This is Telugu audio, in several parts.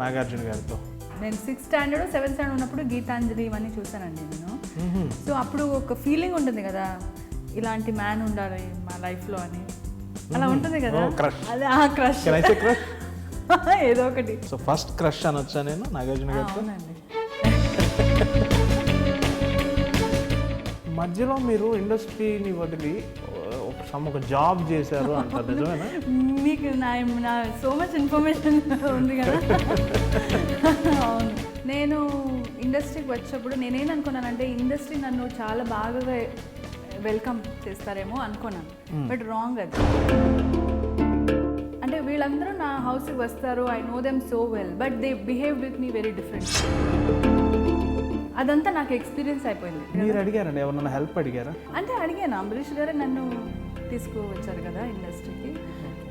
నాగార్జున గారితో. నేను 6th స్టాండర్డ్ 7th స్టాండర్డ్ ఉన్నప్పుడు గీతాంజలి ఇవన్నీ చూసానండి నేను. సో అప్పుడు ఒక ఫీలింగ్ ఉంటుంది కదా, ఇలాంటి మ్యాన్ ఉండాలి మా లైఫ్లో అని, అలా ఉంటుంది కదా. అదే ఆ క్రష్ ఏదో ఒకటి. సో ఫస్ట్ క్రష్ అనొచ్చా నేను నాగార్జున గారితో? అవునండి. మధ్యలో మీరు ఇండస్ట్రీని వదిలి ఒక జాబ్ చేశారు అంటారు, నిజమేనా? మీకు నా సో మచ్ ఇన్ఫర్మేషన్ ఉంది కదా. అవును, నేను ఇండస్ట్రీకి వచ్చేప్పుడు నేనేమనుకున్నానంటే ఇండస్ట్రీ నన్ను చాలా బాగా వెల్కమ్ చేస్తారేమో అనుకున్నాను. బట్ రాంగ్ అది. అంటే వీళ్ళందరూ నా హౌస్కి వస్తారు, I know them so well, but they behave with me very different. అదంతా నాకు ఎక్స్పీరియన్స్ అయిపోయింది. మీరు అడిగారండి, ఎవరన్నా హెల్ప్ అడిగారా? అంటే అడిగాను, అంబరీష్ గారే నన్ను తీసుకువచ్చారు కదా ఇండస్ట్రీకి.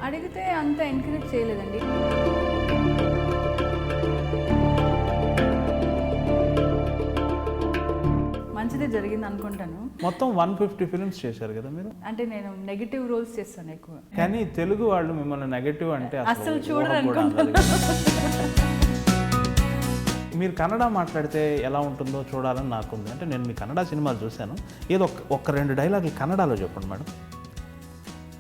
అడిగితే అంత ఎంకరేజ్ చేయలేదండి. మంచిదే జరిగింది అనుకుంటాను. మొత్తం 150 ఫిల్మ్స్ చేశారు కదా మీరు. అంటే నేను నెగిటివ్ రోల్స్ చేస్తాను ఎక్కువ. కానీ తెలుగు వాళ్ళు మిమ్మల్ని నెగటివ్ అంటే అసలు చూడరు అనుకుంటాను. మీరు కన్నడ మాట్లాడితే ఎలా ఉంటుందో చూడాలని నాకుంది. అంటే నేను మీ కన్నడ సినిమాలు చూశాను. ఏదో ఒక 2 డైలాగులు కన్నడలో చెప్పండి మేడం.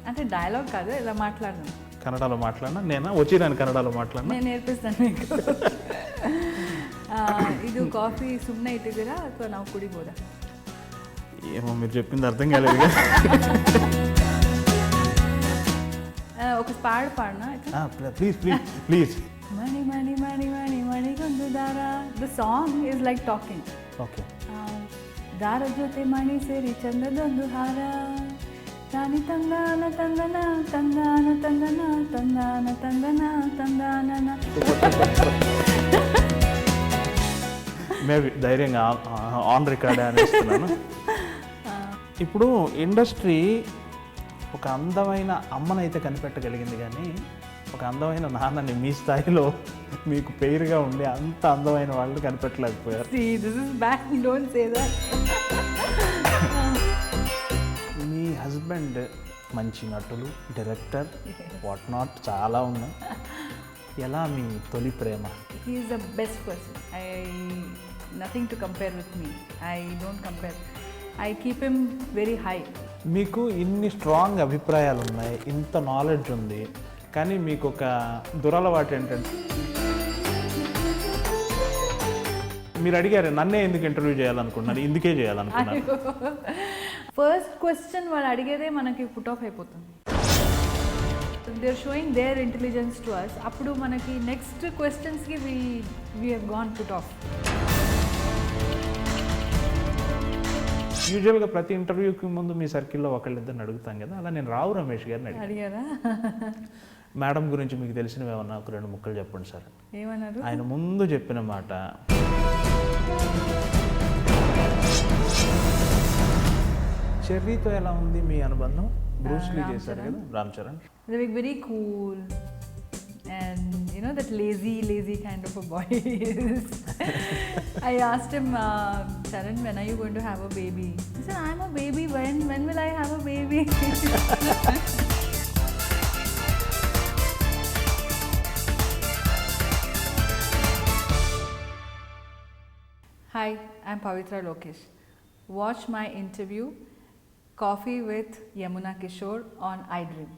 అంటే డైలాగ్ కాదు, ఇలా మాట్లాడను. కన్నడలో మాట్లాడినా నేనా వచ్చి నేను కన్నడలో మాట్లాడినా? నేను నేర్పిస్తాను మీకు. ఇది కాఫీ సుಮ್ಮನೆ ఇಟ್ಟಿದ್ದೀರಾ ಅಥವಾ ನಾವು ಕುಡಿಬೋದಾ? ఏమో మీరు చెప్పింది అర్థం కాలేదు. ఒక పాడనా? Please please please. మణి మణి మణి మణి మణి గొందు దార. The song is like talking. Okay. దార జೊತೆ ಮಣಿ ಸೇರಿ ಚಂದದೊಂದು ಹಾರ, ತಾನಿ ತಂದಾನ ತಂದನ ತಂದಾನ ತಂದನ ತಂದಾನ ತಂದನ ತಂದಾನನ. మేబీ ధైర్యంగా ఆన్ రికార్డ్ అనేస్తున్నాను. ఇప్పుడు ఇండస్ట్రీ ఒక అందమైన అమ్మనైతే కనిపెట్టగలిగింది, కానీ ఒక అందమైన నాన్నని మీ స్థాయిలో మీకు పేరుగా ఉండి అంత అందమైన వాళ్ళు కనిపెట్టలేకపోయారు. మీ హస్బెండ్ మంచి నటులు, డైరెక్టర్, వాట్ నాట్ చాలా ఉన్నాయి. ఎలా మీ తొలి ప్రేమ? He is the best person. Nothing to compare with me. I don't compare. I keep him very high. మీకు ఇన్ని స్ట్రాంగ్ అభిప్రాయాలు ఉన్నాయి, ఇంత నాలెడ్జ్ ఉంది, కానీ మీకు ఒక దురలవాటు ఏంటంటే, మీరు అడిగారు నన్నే ఎందుకు ఇంటర్వ్యూ చేయాలనుకుంటున్నారు, ఇందుకే చేయాలనుకున్నారు. ఫస్ట్ క్వశ్చన్ వాళ్ళు అడిగేదే మనకి పుట్ ఆఫ్ అయిపోతుంది. They are showing their intelligence to us. అప్పుడు మనకి నెక్స్ట్ క్వశ్చన్స్కి we have gone put off. యూజువల్గా ప్రతి ఇంటర్వ్యూకి ముందు మీ సర్కిల్లో ఒకళ్ళిద్దరిని అడుగుతాం కదా, అలా నేను రావు రమేష్ గారిని అడిగారా? మేడం గురించి మీకు తెలిసినవి ఏమన్నా ఒక 2 ముక్కలు చెప్పండి సార్. ఏమన్నారు? ఆయన ముందు చెప్పిన మాట, చెర్రీతో ఎలా ఉంది మీ అనుబంధం? బ్రూస్లీ చేశారు కదా, Ram Charan. Very cool and you know that lazy kind of a boy is. I asked him, Charan, when are you going to have a baby? He said, I'm a baby. When will I have a baby? Hi, I'm Pavitra Lokesh. Watch my interview Coffee with Yamuna Kishore on iDream.